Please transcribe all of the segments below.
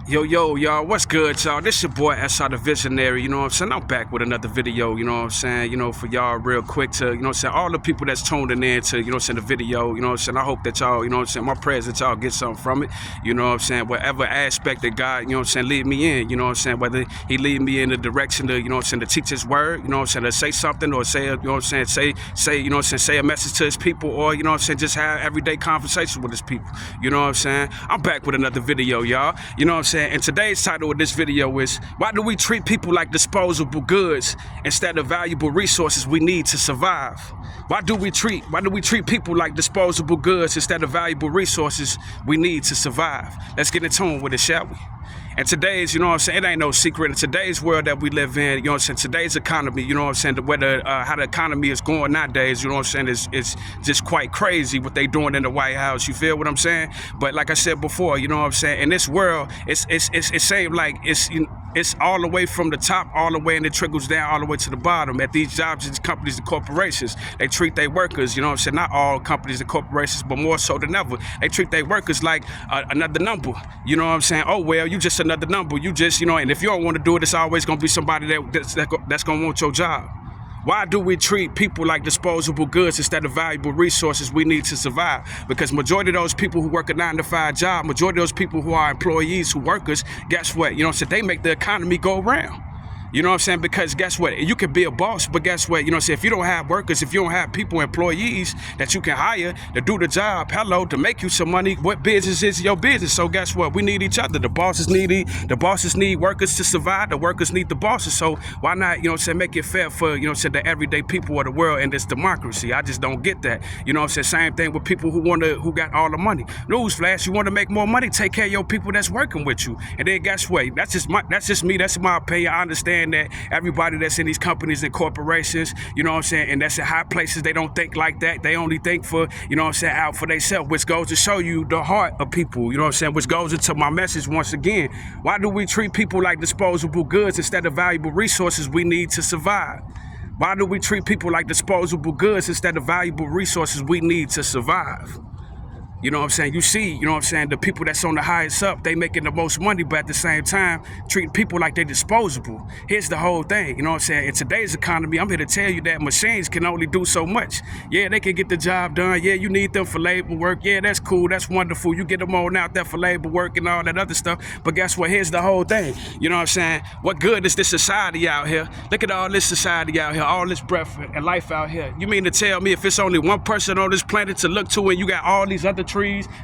Yo, y'all, what's good, y'all? This your boy SR the Visionary, you know what I'm saying? I'm back with another video, you know what I'm saying? You know, for y'all real quick to, you know what I'm saying, all the people that's tuning in to, you know what I'm saying, the video, you know what I'm saying? I hope that y'all, you know what I'm saying, my prayers that y'all get something from it, you know what I'm saying? Whatever aspect that God, you know what I'm saying, lead me in, you know what I'm saying? Whether he lead me in the direction to, you know what I'm saying, to teach his word, you know what I'm saying, to say something or say, you know what I'm saying, say, you know what I'm saying, say a message to his people or, you know what I'm saying, just have everyday conversation with his people, you know what I'm saying? I'm back with another video, y'all, you know what I'm saying? And today's title of this video is, why do we treat people like disposable goods instead of valuable resources we need to survive? Why do we treat people like disposable goods instead of valuable resources we need to survive? Let's get in tune with it, shall we? And today's, you know what I'm saying, it ain't no secret. In today's world that we live in, you know what I'm saying, today's economy, you know what I'm saying, how the economy is going nowadays, you know what I'm saying, it's just quite crazy what they doing in the White House. You feel what I'm saying? But like I said before, you know what I'm saying, in this world, it seems like it's all the way from the top, all the way, and it trickles down all the way to the bottom. At these jobs, these companies and corporations, they treat their workers, you know what I'm saying, not all companies and corporations, but more so than ever, they treat their workers like another number. You know what I'm saying? Oh, well, you just another number. You just, you know, and if you don't want to do it, it's always going to be somebody that's going to want your job. Why do we treat people like disposable goods instead of valuable resources we need to survive? Because majority of those people who work a 9-to-5 job, majority of those people who are employees, who workers, guess what? You know what I'm saying? They make the economy go around. You know what I'm saying? Because guess what? You can be a boss, but guess what? You know what I'm saying? If you don't have workers, if you don't have people, employees that you can hire to do the job, to make you some money, what business is your business? So guess what? We need each other. The bosses need workers to survive. The workers need the bosses. So why not, you know what I'm saying, make it fair for, you know what I'm saying, the everyday people of the world in this democracy? I just don't get that. You know what I'm saying? Same thing with people who got all the money. Newsflash, you want to make more money, take care of your people that's working with you. And then guess what? That's just me. That's my opinion. I understand that everybody that's in these companies and corporations, you know what I'm saying, and that's in high places, they don't think like that. They only think for, you know what I'm saying, out for themselves, which goes to show you the heart of people, you know what I'm saying, which goes into my message once again. Why do we treat people like disposable goods instead of valuable resources we need to survive? Why do we treat people like disposable goods instead of valuable resources we need to survive? You know what I'm saying? You see, you know what I'm saying, the people that's on the highest up, they making the most money, but at the same time, treating people like they're disposable. Here's the whole thing, you know what I'm saying? In today's economy, I'm here to tell you that machines can only do so much. Yeah, they can get the job done. Yeah, you need them for labor work. Yeah, that's cool. That's wonderful. You get them on out there for labor work and all that other stuff. But guess what? Here's the whole thing. You know what I'm saying? What good is this society out here? Look at all this society out here, all this breath and life out here. You mean to tell me if it's only one person on this planet to look to and you got all these other trees?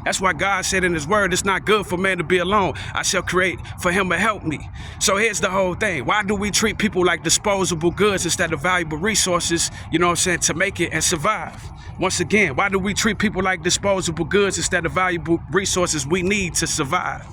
That's why God said in his word, it's not good for man to be alone. I shall create for him to help me. So here's the whole thing. Why do we treat people like disposable goods instead of valuable resources, you know what I'm saying, to make it and survive? Once again, why do we treat people like disposable goods instead of valuable resources we need to survive?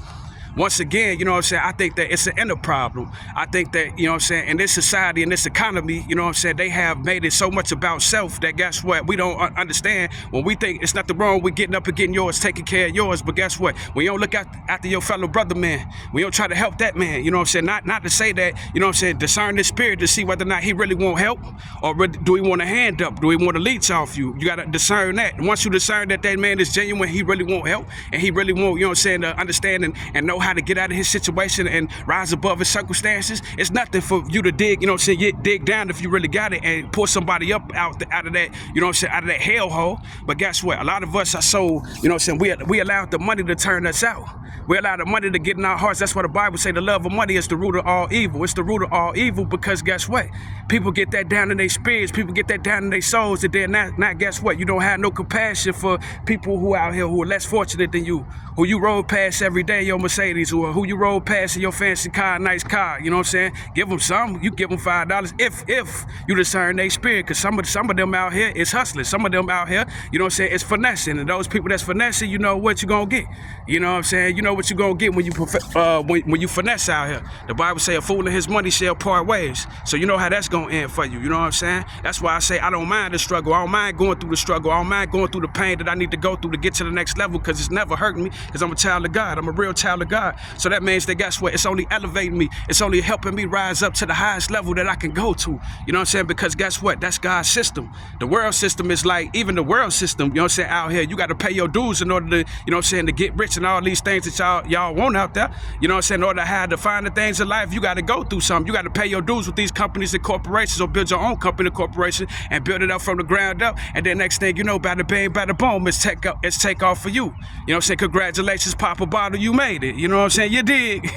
Once again, you know what I'm saying, I think that it's an inner problem. I think that, you know what I'm saying, in this society, in this economy, you know what I'm saying, they have made it so much about self that guess what, we don't understand when we think it's nothing wrong with getting up and getting yours, taking care of yours, but guess what, when you don't look after your fellow brother, man, when you don't try to help that man, you know what I'm saying, not to say that, you know what I'm saying, discern the spirit to see whether or not he really want help, or do he want a hand up, do he want to leech off you? You got to discern that. And once you discern that man is genuine, he really want help, and he really want, you know what I'm saying, to understand and know how to get out of his situation and rise above his circumstances. It's nothing for you to dig, you know what I'm saying, dig down if you really got it and pull somebody up out of that, you know what I'm saying, out of that hellhole. But guess what? A lot of us are so, you know what I'm saying, we allowed the money to turn us out. We allow the money to get in our hearts. That's why the Bible say the love of money is the root of all evil. It's the root of all evil because guess what? People get that down in their spirits. People get that down in their souls. And then not guess what? You don't have no compassion for people who out here who are less fortunate than you, who you roll past every day in your Mercedes, or who you roll past in your fancy car, nice car. You know what I'm saying? Give them some. You give them $5 if you discern their spirit, because some of them out here is hustling. Some of them out here, you know what I'm saying, is finessing. And those people that's finessing, you know what you're going to get. You know what I'm saying? You know what you're going to get when you finesse out here. The Bible say a fool and his money shall part ways. So you know how that's going to end for you. You know what I'm saying? That's why I say I don't mind the struggle. I don't mind going through the struggle. I don't mind going through the pain that I need to go through to get to the next level, because it's never hurting me, because I'm a child of God. I'm a real child of God. So that means that guess what? It's only elevating me. It's only helping me rise up to the highest level that I can go to. You know what I'm saying? Because guess what? That's God's system. The world system is like, even the world system, you know what I'm saying, out here, you got to pay your dues in order to, you know what I'm saying, to get rich and all these things that y'all y'all want out there. You know what I'm saying? In order to have to find the things in life, you got to go through something. You got to pay your dues with these companies and corporations, or build your own company or corporation and build it up from the ground up. And then next thing you know, bada bang, bada boom, it's take off for you. You know what I'm saying? Congratulations, pop a bottle, you made it. You know what I'm saying? You dig.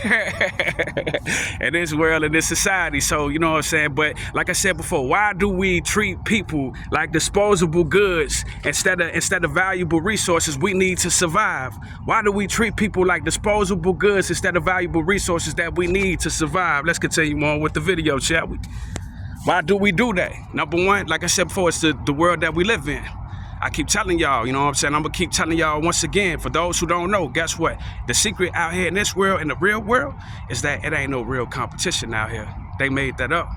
In this world, in this society. So, you know what I'm saying? But like I said before, why do we treat people like disposable goods instead of valuable resources we need to survive? Why do we treat people like disposable goods instead of valuable resources that we need to survive? Let's continue on with the video, shall we? Why do we do that? Number one, like I said before, it's the world that we live in. I keep telling y'all, you know what I'm saying? I'm gonna keep telling y'all once again, for those who don't know, guess what? The secret out here in this world, in the real world, is that it ain't no real competition out here. They made that up.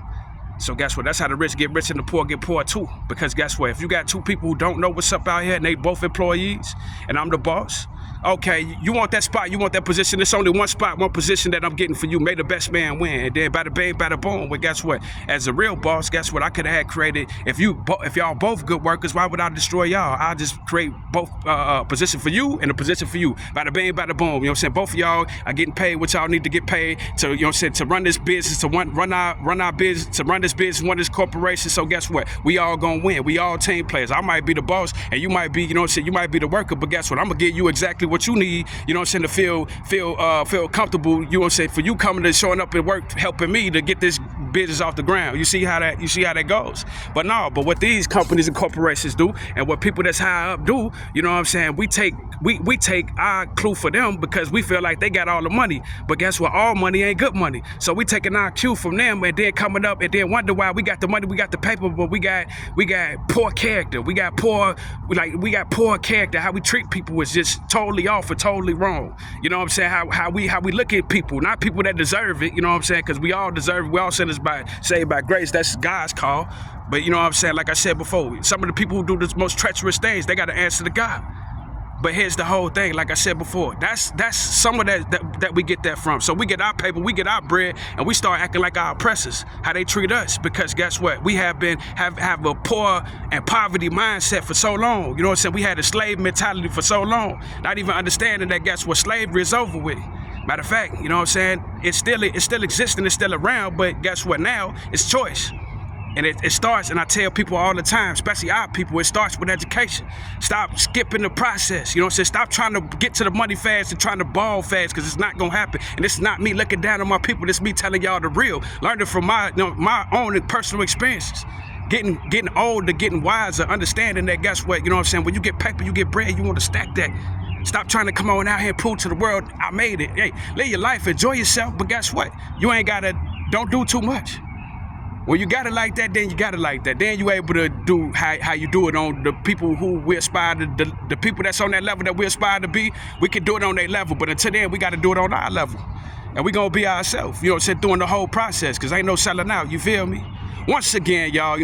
So guess what? That's how the rich get rich and the poor get poor too. Because guess what? If you got two people who don't know what's up out here and they both employees and I'm the boss, okay, you want that spot, you want that position. It's only one spot, one position that I'm getting for you. May the best man win. And then bada bang, bada boom. But guess what? As a real boss, guess what? I could have had created, if y'all both good workers, why would I destroy y'all? I'll just create both position for you and a position for you. Bada bang, bada boom. You know what I'm saying? Both of y'all are getting paid what y'all need to get paid to, you know what I'm saying, to run this business, to run our business, to run this business, run this corporation. So guess what? We all gonna win. We all team players. I might be the boss and you might be, you know what I'm saying, you might be the worker, but guess what? I'm gonna give you exactly what you need, you know what I'm saying, to feel comfortable, you know what I'm saying, for you coming to showing up and work, helping me to get this business off the ground. You see how that goes. But what these companies and corporations do, and what people that's high up do, you know what I'm saying, we take our clue for them because we feel like they got all the money. But guess what? All money ain't good money. So we taking our cue from them and then coming up and then wonder why we got the money, we got the paper, but we got poor character. We got poor character. How we treat people is just totally off or totally wrong. You know what I'm saying? How we look at people, not people that deserve it, you know what I'm saying? Because we all deserve it. We all saved by grace. That's God's call. But you know what I'm saying? Like I said before, some of the people who do the most treacherous things, they got to answer to God. But here's the whole thing, like I said before, that's some of that we get that from. So we get our paper, we get our bread, and we start acting like our oppressors, how they treat us. Because guess what? We have a poor and poverty mindset for so long. You know what I'm saying? We had a slave mentality for so long, not even understanding that, guess what, slavery is over with. Matter of fact, you know what I'm saying? It's still existing, it's still around, but guess what now? It's choice. And it starts, and I tell people all the time, especially our people, it starts with education. Stop skipping the process. You know what I'm saying? Stop trying to get to the money fast and trying to ball fast, because it's not going to happen. And this is not me looking down on my people. This is me telling y'all the real. Learning from my own personal experiences. Getting older, getting wiser, understanding that, guess what? You know what I'm saying? When you get paper, you get bread, you want to stack that. Stop trying to come on out here and prove to the world, I made it. Hey, live your life, enjoy yourself, but guess what? You ain't got to, don't do too much. When you got it like that, then you got it like that. Then you able to do how you do it on the people who we aspire to, the people that's on that level that we aspire to be, we can do it on their level. But until then, we got to do it on our level. And we going to be ourselves, you know what I'm saying, during the whole process, because ain't no selling out, you feel me? Once again, y'all, you know,